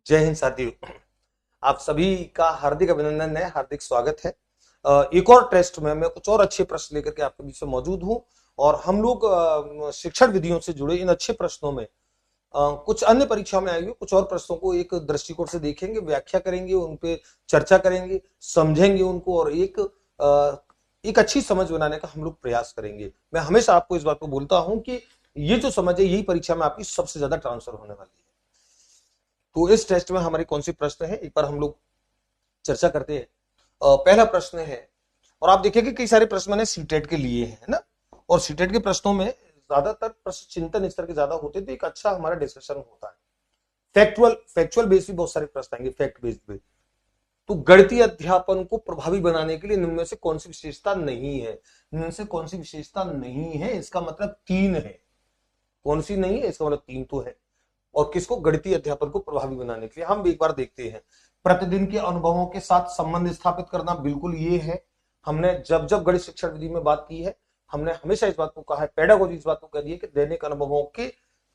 जय हिंद साथियों। आप सभी का हार्दिक अभिनंदन है, हार्दिक स्वागत है। एक और टेस्ट में मैं कुछ और अच्छे प्रश्न लेकर के आपके बीच में मौजूद हूं और हम लोग शिक्षण विधियों से जुड़े इन अच्छे प्रश्नों में कुछ अन्य परीक्षाओं में आएंगे, कुछ और प्रश्नों को एक दृष्टिकोण से देखेंगे, व्याख्या करेंगे, उन पे चर्चा करेंगे, समझेंगे उनको और एक अच्छी समझ बनाने का हम लोग प्रयास करेंगे। मैं हमेशा आपको इस बात को बोलता हूं कि ये जो समझ है यही परीक्षा में आपकी सबसे ज्यादा ट्रांसफर होने वाली है। तो इस टेस्ट में हमारे कौन से प्रश्न है एक बार हम लोग चर्चा करते हैं। पहला प्रश्न है, और आप देखिए कि कई सारे प्रश्न मैंने सीटेट के लिए हैं ना, और सीटेट के प्रश्नों में ज्यादातर प्रश्न चिंतन स्तर के ज्यादा होते तो एक अच्छा हमारा डिस्कशन होता है। फैक्चुअल बेस भी बहुत सारे प्रश्न आएंगे, फैक्ट बेस्ड पे। तो गणितीय अध्यापन को प्रभावी बनाने के लिए निम्न में से कौन सी विशेषता नहीं है? निम्न से कौन सी विशेषता नहीं है, इसका मतलब 3 है। कौन सी नहीं है, इसका मतलब 3 तो है। और किसको? गणितीय अध्यापन को प्रभावी बनाने के लिए। हम एक बार देखते हैं। प्रतिदिन के अनुभवों के साथ संबंध स्थापित करना, बिल्कुल ये है। हमने जब जब गणित शिक्षण विधि में बात की है, हमने हमेशा इस बात को कहा है, पेडागोजी इस बात को कह दी है कि दैनिक अनुभवों के,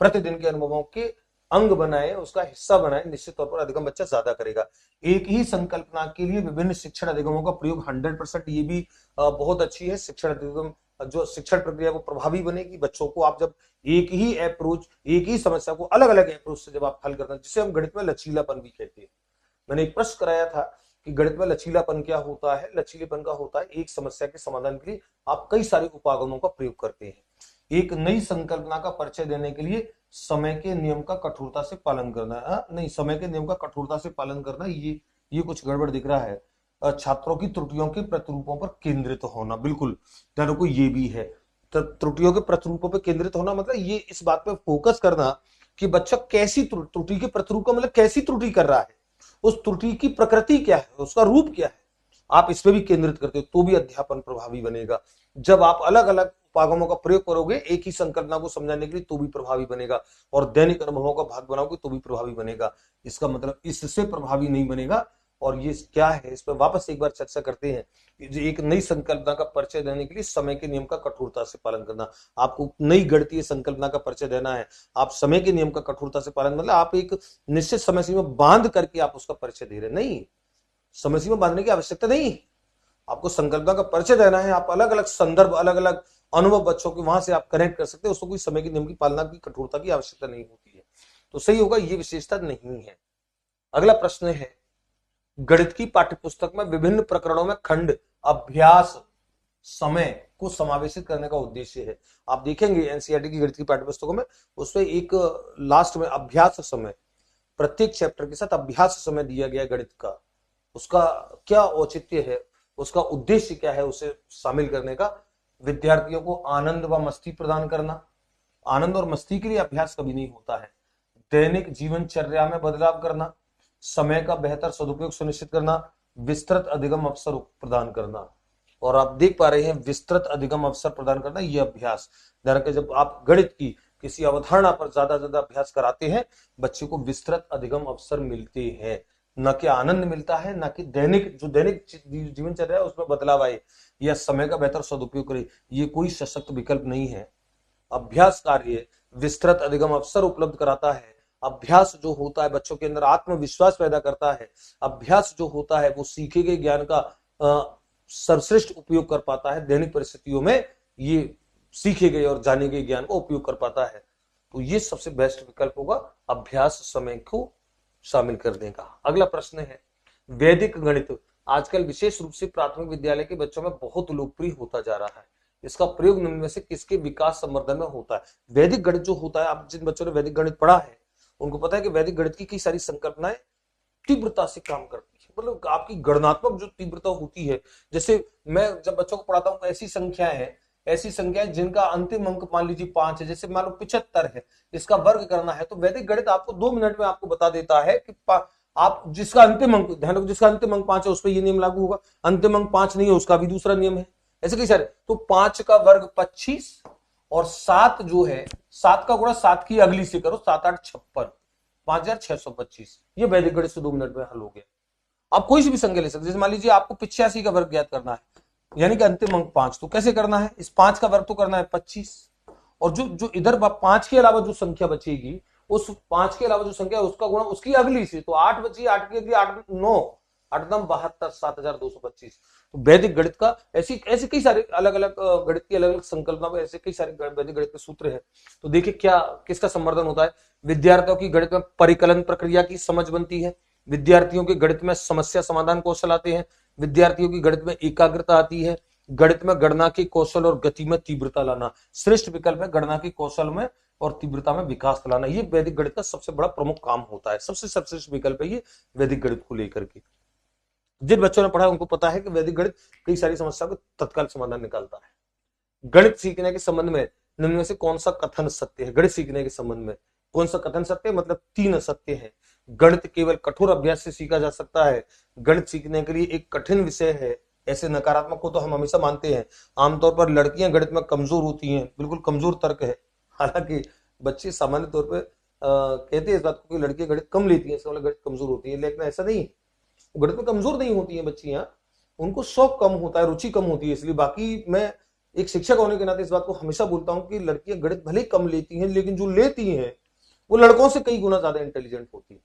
प्रतिदिन के अनुभवों के अंग बनाए, उसका हिस्सा बनाए, निश्चित तौर पर अधिगम बच्चा ज्यादा करेगा। एक ही संकल्पना के लिए विभिन्न शिक्षण अधिगमों का प्रयोग 100%, ये भी बहुत अच्छी है। शिक्षण अधिगम जो शिक्षण प्रक्रिया को प्रभावी बनेगी, बच्चों को आप जब एक ही अप्रोच, एक ही समस्या को अलग अलग अप्रोच से जब आप हल करते हैं, जिसे हम गणित में लचीलापन भी कहते हैं। मैंने एक प्रश्न कराया था कि गणित में लचीलापन क्या होता है। लचीलेपन का होता है एक समस्या के समाधान के लिए आप कई सारे उपागमों का प्रयोग करते हैं। एक नई संकल्पना का परिचय देने के लिए समय के नियम का कठोरता से पालन करना, नहीं, समय के नियम का कठोरता से पालन करना, ये कुछ गड़बड़ दिख रहा है। छात्रों की त्रुटियों के प्रतिरूपों पर केंद्रित होना, बिल्कुल ध्यान को ये भी है। त्रुटियों के प्रतिरूपों पर केंद्रित होना मतलब ये इस बात पर फोकस करना कि बच्चा कैसी त्रुटि के प्रतिरूप का मतलब कैसी त्रुटि कर रहा है, उस त्रुटि की प्रकृति क्या है, उसका रूप क्या है, आप इस पे भी केंद्रित करते हो तो भी अध्यापन प्रभावी बनेगा। जब आप अलग अलग उपागमों का प्रयोग करोगे एक ही संकल्पना को समझाने के लिए तो भी प्रभावी बनेगा, और दैनिक अनुभवों का भाग बनाओगे तो भी प्रभावी बनेगा। इसका मतलब इससे प्रभावी नहीं बनेगा। और ये क्या है, इस पर वापस एक बार चर्चा करते हैं। एक नई संकल्पना का परिचय देने के लिए समय के नियम का कठोरता से पालन करना। आपको नई गणितीय संकल्पना का परिचय देना है, आप समय के नियम का कठोरता से पालन, मतलब आप एक निश्चित समय सीमा बांध करके आप उसका परिचय दे रहे नहीं, समय सीमा बांधने की आवश्यकता नहीं। आपको संकल्पना का परिचय देना है, आप अलग अलग संदर्भ, अलग अलग अनुभव बच्चों के, वहां से आप कनेक्ट कर सकते हैं, उसको कोई समय के नियम की पालना की, कठोरता की आवश्यकता नहीं होती है। तो सही होगा, ये विशेषता नहीं है। अगला प्रश्न है, गणित की पाठ्यपुस्तक में विभिन्न प्रकरणों में खंड अभ्यास समय को समावेशित करने का उद्देश्य है। आप देखेंगे एनसीईआरटी की गणित की पाठ्यपुस्तकों में उसमें एक लास्ट में अभ्यास समय, प्रत्येक चैप्टर के साथ अभ्यास समय दिया गया गणित का। उसका क्या औचित्य है, उसका उद्देश्य क्या है उसे शामिल करने का? विद्यार्थियों को आनंद व मस्ती प्रदान करना। आनंद और मस्ती के लिए अभ्यास कभी नहीं होता है। दैनिक जीवनचर्या में बदलाव करना, समय का बेहतर सदुपयोग सुनिश्चित करना, विस्तृत अधिगम अवसर प्रदान करना। और आप देख पा रहे हैं विस्तृत अधिगम अवसर प्रदान करना, यह अभ्यास। जब आप गणित की किसी अवधारणा पर ज्यादा अभ्यास कराते हैं, बच्चे को विस्तृत अधिगम अवसर मिलते हैं, न कि आनंद मिलता है, न कि दैनिक जीवनचर्या है उसमें बदलाव आए या समय का बेहतर सदुपयोग करे। ये कोई सशक्त विकल्प नहीं है। अभ्यास कार्य विस्तृत अधिगम अवसर उपलब्ध कराता है। अभ्यास जो होता है बच्चों के अंदर आत्मविश्वास पैदा करता है। अभ्यास जो होता है वो सीखे गए ज्ञान का सर्वश्रेष्ठ उपयोग कर पाता है। दैनिक परिस्थितियों में ये सीखे गए और जाने गए ज्ञान का उपयोग कर पाता है। तो ये सबसे बेस्ट विकल्प होगा, अभ्यास समय को शामिल कर देगा। अगला प्रश्न है, वैदिक गणित आजकल विशेष रूप से प्राथमिक विद्यालय के बच्चों में बहुत लोकप्रिय होता जा रहा है। इसका प्रयोग निम्न में से किसके विकास संवर्धन में होता है? वैदिक गणित जो होता है, आप जिन बच्चों ने वैदिक गणित पढ़ा है उनको पता है कि वैदिक गणित की कई सारी संकल्पनाएं तीव्रता से काम करती है। मतलब आपकी गणनात्मक जो तीव्रता होती है, जैसे मैं जब बच्चों को पढ़ाता हूं ऐसी संख्याएं जिनका अंतिम अंक मान लीजिए 5 है, जैसे मान लो 75 है, इसका वर्ग करना है तो वैदिक गणित आपको 2 मिनट में आपको बता देता है कि आप जिसका अंतिम अंक, ध्यान रखो, जिसका अंतिम अंक 5 है उस पर यह नियम लागू होगा, अंतिम अंक 5 नहीं है उसका भी दूसरा नियम है। ऐसे कई सारे। तो 5 का वर्ग 25 और 7 जो है, 7 का गुणा 7 की अगली से करो, 7 8 56, 5625। ये वैदिक गणित से 2 मिनट में हल हो गया। आप कोई सी भी संख्या ले सकते, जैसे मान लीजिए आपको 85 का वर्ग ज्ञात करना है, यानी कि अंतिम अंक 5, तो कैसे करना है? इस 5 का वर्ग तो करना है 25, और जो जो इधर 5 के अलावा जो संख्या बचेगी उस 5 के अलावा जो संख्या है उसका गुणा उसकी अगली से, तो 8 बची, 8 की अगली 8 9, 8 दम 72, 7225। तो वैदिक गणित का ऐसी ऐसे कई सारे अलग अलग गणित की अलग अलग संकल्पना में ऐसे कई सारे वैदिक गणित के सूत्र हैं। तो देखिए क्या किसका संवर्धन होता है। विद्यार्थियों की गणित में परिकलन प्रक्रिया की समझ बनती है, विद्यार्थियों के गणित में समस्या समाधान कौशल आते हैं, विद्यार्थियों की गणित में एकाग्रता आती है, गणित में गणना के कौशल और गति में तीव्रता लाना। श्रेष्ठ विकल्प है गणना के कौशल में और तीव्रता में विकास लाना। ये वैदिक गणित का सबसे बड़ा प्रमुख काम होता है, सबसे सर्वश्रेष्ठ विकल्प है ये वैदिक गणित को लेकर के। जिन बच्चों ने पढ़ा उनको पता है कि वैदिक गणित कई सारी समस्याओं का तत्काल समाधान निकालता है। गणित सीखने के संबंध में निम्न में से कौन सा कथन सत्य है। गणित सीखने के संबंध में कौन सा कथन सत्य है, मतलब 3 असत्य है। गणित केवल कठोर अभ्यास से सीखा जा सकता है, गणित सीखने के लिए एक कठिन विषय है, ऐसे नकारात्मक को तो हम हमेशा मानते हैं। आमतौर पर लड़कियां गणित में कमजोर होती हैं, बिल्कुल कमजोर तर्क है। हालांकि बच्चे सामान्य तौर पर कहते हैं इस बात को कि लड़कियां गणित कम लेती हैं, इसका मतलब गणित कमजोर होती है, लेकिन ऐसा नहीं, गणित में कमजोर नहीं होती हैं बच्चियां, उनको शौक कम होता है, रुचि कम होती है। इसलिए बाकी मैं एक शिक्षक होने के नाते इस बात को हमेशा बोलता हूं कि लड़कियां गणित भले ही कम लेती हैं, लेकिन जो लेती हैं वो लड़कों से कई गुना ज्यादा इंटेलिजेंट होती है।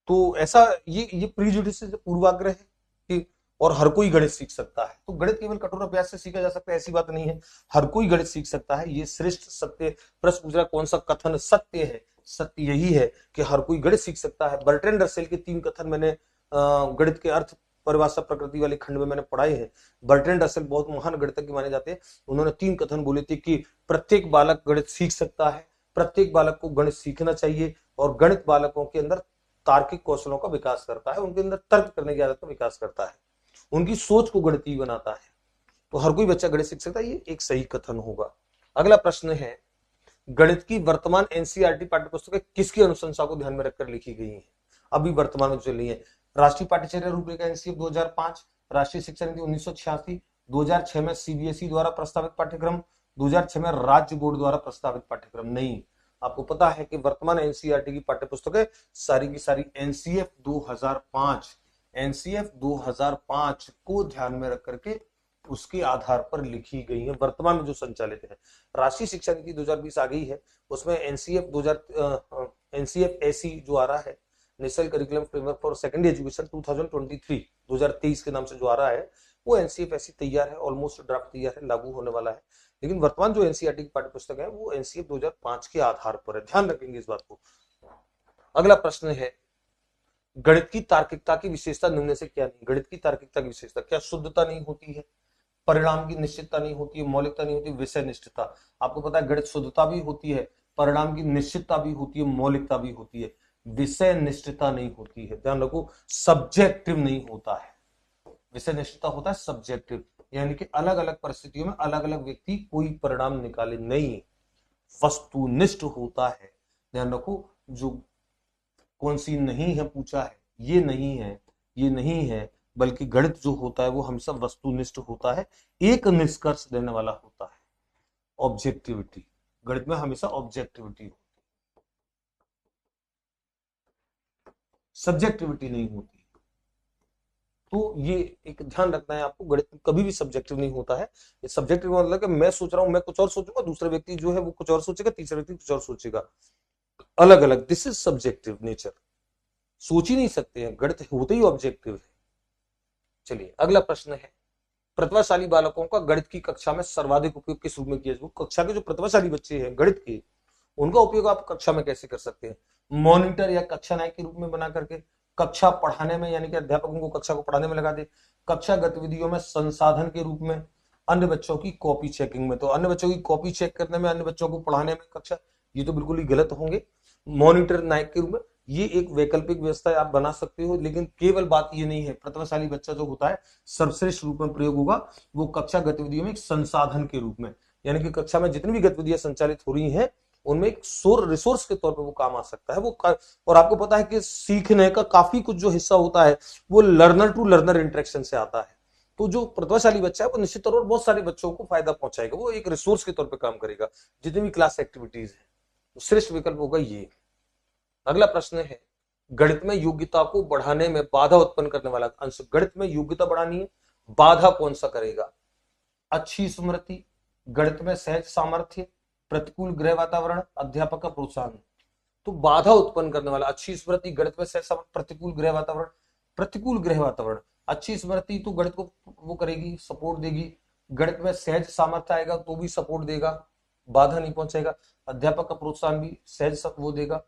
तो ऐसा ये प्रीजुडिस पूर्वाग्रह है कि और हर कोई गणित सीख सकता है। तो गणित केवल कठोर अभ्यास से सीखा जा सकता है ऐसी बात नहीं है, हर कोई गणित सीख सकता है। ये श्रेष्ठ सत्य प्रश्न पूछ रहा है कौन सा कथन सत्य है। सत्य यही है कि हर कोई गणित सीख सकता है। बर्ट्रैंड रसेल के 3 कथन मैंने गणित के अर्थ परिभाषा प्रकृति वाले खंड में मैंने पढ़ाए हैं। बर्ट्रैंड रसेल बहुत महान गणितज्ञ माने जाते हैं। उन्होंने 3 कथन बोले थे कि प्रत्येक बालक गणित सीख सकता है, प्रत्येक बालक को गणित सीखना चाहिए, और गणित बालकों के अंदर तार्किक कौशलों का विकास करता है, उनके अंदर तर्क करने की आदत का विकास करता है, उनकी सोच को गणितीय बनाता है। तो हर कोई बच्चा गणित सीख सकता है, ये एक सही कथन होगा। अगला प्रश्न है, गणित की वर्तमान एनसीईआरटी पाठ्यपुस्तकें किसकी अनुशंसा को ध्यान में रखकर लिखी गई हैं। अभी वर्तमान में चल रही है। राष्ट्रीय पाठ्यचर्या रूपरेखा एनसीएफ 2005, राष्ट्रीय शिक्षा नीति 1986, 2006 में सीबीएसई द्वारा प्रस्तावित पाठ्यक्रम, 2006 में राज्य बोर्ड द्वारा प्रस्तावित पाठ्यक्रम। नहीं, आपको पता है कि वर्तमान एनसीईआरटी की पाठ्यपुस्तकें सारी की सारी एनसीएफ 2005 को ध्यान में रख करके उसके आधार पर लिखी गई है, वर्तमान में जो संचालित है। राष्ट्रीय शिक्षा नीति 2020 आ गई है, उसमें एनसीएफ एसी जो आ रहा है, national curriculum framework for secondary education 2023 के नाम से जो आ रहा है, वो एनसीएफ एसी तैयार है, ऑलमोस्ट ड्राफ्ट तैयार है, लागू होने वाला है। लेकिन वर्तमान जो एनसीईआरटी की पाठ्यपुस्तक है वो एनसीएफ 2005 के आधार पर है, ध्यान रखेंगे इस बात को। अगला प्रश्न है, गणित की तार्किकता की विशेषता निम्न से क्या नहीं। गणित की तार्किकता की विशेषता क्या शुद्धता नहीं होती है, परिणाम की निश्चितता नहीं होती है, मौलिकता नहीं होती, विषय निष्ठता। आपको पता है गणित शुद्धता भी होती है, परिणाम की निश्चितता भी होती है, मौलिकता भी होती है, विषय निष्ठता नहीं होती है। ध्यान रखो, सब्जेक्टिव नहीं होता है। विषय निष्ठता होता है सब्जेक्टिव, यानी कि अलग अलग परिस्थितियों में अलग अलग व्यक्ति कोई परिणाम निकाले, नहीं, वस्तुनिष्ठ होता है। ध्यान रखो, जो कौन सी नहीं है पूछा है, ये नहीं है, ये नहीं है, बल्कि गणित जो होता है वो हमेशा वस्तुनिष्ठ होता है, एक निष्कर्ष देने वाला होता है। ऑब्जेक्टिविटी, गणित में हमेशा ऑब्जेक्टिविटी होती है, सब्जेक्टिविटी नहीं होती। तो ये एक ध्यान रखना है आपको, गणित कभी भी सब्जेक्टिव नहीं होता है। ये सब्जेक्टिव मतलब कि मैं सोच रहा हूं, मैं कुछ और सोचूंगा, दूसरा व्यक्ति जो है वो कुछ और सोचेगा, तीसरा व्यक्ति कुछ और सोचेगा, अलग अलग। दिस इज सब्जेक्टिव नेचर, सोच ही नहीं सकते हैं, गणित होते ही ऑब्जेक्टिव है। चलिए अगला प्रश्न है, प्रतिभाशाली बालकों का गणित की कक्षा में सर्वाधिक उपयोग किस रूप में किया जाए। कक्षा के जो प्रतिभाशाली बच्चे हैं गणित के, उनका उपयोग आप कक्षा में कैसे कर सकते हैं। मॉनिटर या कक्षा नायक के रूप में बना करके, कक्षा पढ़ाने में, यानी कि अध्यापकों को कक्षा को पढ़ाने में लगा दे, कक्षा गतिविधियों में संसाधन के रूप में, अन्य बच्चों की कॉपी चेकिंग में। तो अन्य बच्चों की कॉपी चेक करने में, अन्य बच्चों को पढ़ाने में कक्षा, ये तो बिल्कुल ही गलत होंगे। मॉनिटर नायक के रूप में, ये एक वैकल्पिक व्यवस्था आप बना सकते हो, लेकिन केवल बात ये नहीं है, प्रतिभाशाली बच्चा जो होता है सर्वश्रेष्ठ रूप में प्रयोग होगा वो कक्षा गतिविधियों में एक संसाधन के रूप में, यानी कि कक्षा में जितनी भी गतिविधियां संचालित हो रही हैं उनमें एक रिसोर्स के तौर पर वो काम आ सकता है। और आपको पता है कि सीखने का काफी कुछ जो हिस्सा होता है वो लर्नर टू लर्नर इंटरेक्शन से आता है। तो जो प्रतिभाशाली बच्चा है वो निश्चित तौर पर बहुत सारे बच्चों को फायदा पहुंचाएगा, वो एक रिसोर्स के तौर पर काम करेगा जितनी भी क्लास एक्टिविटीज है। तो श्रेष्ठ विकल्प होगा ये। अगला प्रश्न है, गणित में योग्यता को बढ़ाने में बाधा उत्पन्न करने वाला अंश। गणित में योग्यता बढ़ानी है, बाधा कौन सा करेगा। अच्छी स्मृति, गणित में सहज सामर्थ्य, प्रतिकूल गृह वातावरण, अध्यापक का प्रोत्साहन। तो बाधा उत्पन्न करने वाला। अच्छी स्मृति गणित में सहज प्रतिकूल गृह वातावरण, प्रतिकूल गृह वातावरण। अच्छी स्मृति तो गणित को वो करेगी, सपोर्ट देगी। गणित में सहज सामर्थ्य आएगा तो भी सपोर्ट देगा, बाधा नहीं पहुंचेगा। अध्यापक का प्रोत्साहन भी सहज वो देगा,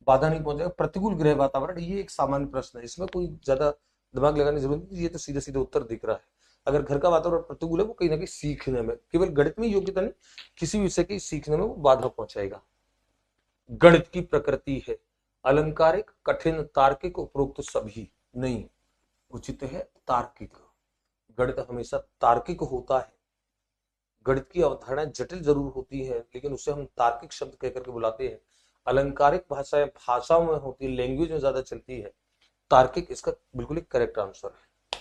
बाधा नहीं पहुंचेगा। प्रतिकूल गृह वातावरण, ये एक सामान्य प्रश्न है, इसमें कोई ज्यादा दिमाग लगाने की जरूरत नहीं, ये तो सीधे सीधे उत्तर दिख रहा है। अगर घर का वातावरण प्रतिकूल है, वो कहीं ना कहीं सीखने में, केवल गणित में योग्यता नहीं, किसी भी विषय की सीखने में वो बाधा पहुंचाएगा। गणित की प्रकृति है अलंकारिक, कठिन, तार्किक, उपरोक्त सभी नहीं, उचित है तार्किक। गणित हमेशा तार्किक होता है। गणित की अवधारणा जटिल जरूर होती है, लेकिन उसे हम तार्किक शब्द कहकर के बुलाते हैं। अलंकारिक भाषाएं भाषाओं में होती है, लैंग्वेज में ज्यादा चलती है। तार्किक इसका बिल्कुल एक करेक्ट आंसर है।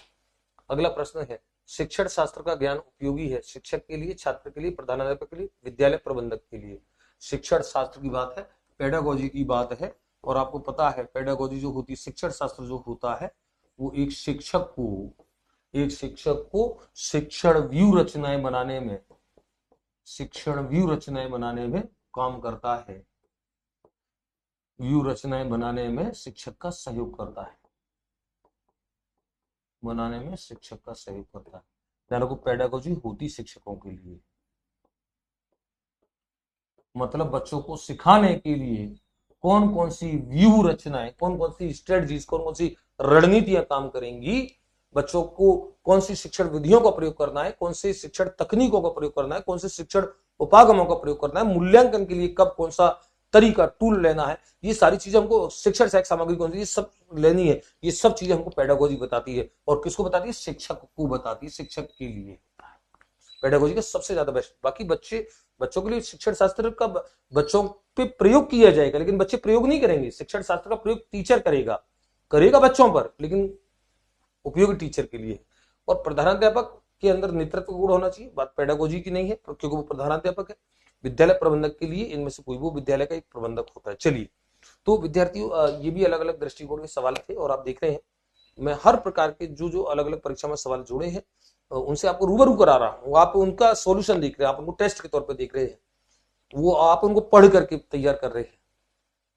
अगला प्रश्न है, शिक्षण शास्त्र का ज्ञान उपयोगी है शिक्षक के लिए, छात्र के लिए, प्रधानाध्यापक के लिए, विद्यालय प्रबंधक के लिए। शिक्षण शास्त्र की बात है, पेडागोजी की बात है, और आपको पता है पेडागोजी जो होती है, शिक्षण शास्त्र जो होता है, वो एक शिक्षक को शिक्षण व्यू रचनाएं बनाने में, शिक्षण व्यू रचनाएं बनाने में काम करता है। व्यू रचनाएं बनाने में शिक्षक का सहयोग करता है, बनाने में शिक्षक का सहयोग करता है। ध्यान रखो, पेडागोजी होती शिक्षकों के लिए, मतलब बच्चों को सिखाने के लिए कौन कौन सी व्यू रचनाएं, कौन कौन सी स्ट्रेटजीज, कौन कौन सी रणनीतियां काम करेंगी, बच्चों को कौन सी शिक्षण विधियों का प्रयोग करना है, कौन सी शिक्षण तकनीकों का प्रयोग करना है, कौन से शिक्षण उपागमों का प्रयोग करना है, मूल्यांकन के लिए कब कौन सा तरीका टूल लेना है, ये सारी चीजें हमको, शिक्षण सहायक सामग्री कौन सी, ये सब लेनी है। ये सब चीजें हमको पेडागोजी बताती है। और किसको बताती है? शिक्षक को बताती है, शिक्षक के लिए पेडागोजी का सबसे ज्यादा बेस्ट। बाकी बच्चों के लिए शिक्षण शास्त्र का बच्चों पे प्रयोग किया जाएगा, लेकिन बच्चे प्रयोग नहीं करेंगे। शिक्षण शास्त्र का प्रयोग टीचर करेगा बच्चों पर, लेकिन उपयोगी टीचर के लिए। और प्रधानाध्यापक के अंदर नेतृत्व गुण होना चाहिए, बात पेडागोजी की नहीं है क्योंकि वो प्रधानाध्यापक है। विद्यालय प्रबंधक के लिए इनमें से कोई वो विद्यालय का एक प्रबंधक होता है। चलिए, तो विद्यार्थियों, ये भी अलग अलग दृष्टिकोण के सवाल थे, और आप देख रहे हैं मैं हर प्रकार के जो अलग अलग परीक्षा में सवाल जुड़े हैं उनसे आपको रूबरू करा रहा हूं। आप उनका सॉल्यूशन देख रहे हैं, आप उनको टेस्ट के तौर पर देख रहे हैं, वो आप उनको पढ़ करके तैयार कर रहे हैं,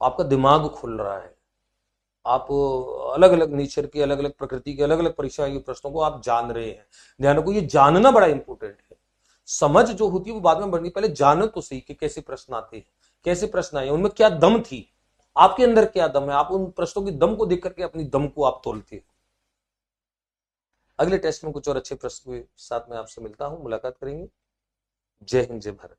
आपका दिमाग खुल रहा है, आप अलग अलग नेचर के, अलग अलग प्रकृति के, अलग अलग परीक्षा के प्रश्नों को आप जान रहे हैं। ध्यान रखो, ये जानना बड़ा इंपॉर्टेंट है। समझ जो होती है वो बाद में बढ़नी, पहले जानो तो सही कि कैसे प्रश्न आते हैं, कैसे प्रश्न आए, उनमें क्या दम थी, आपके अंदर क्या दम है। आप उन प्रश्नों की दम को देख करके अपनी दम को आप तोलते हैं। अगले टेस्ट में कुछ और अच्छे प्रश्न के साथ मैं आपसे मिलता हूं, मुलाकात करेंगे। जय हिंद, जय भारत।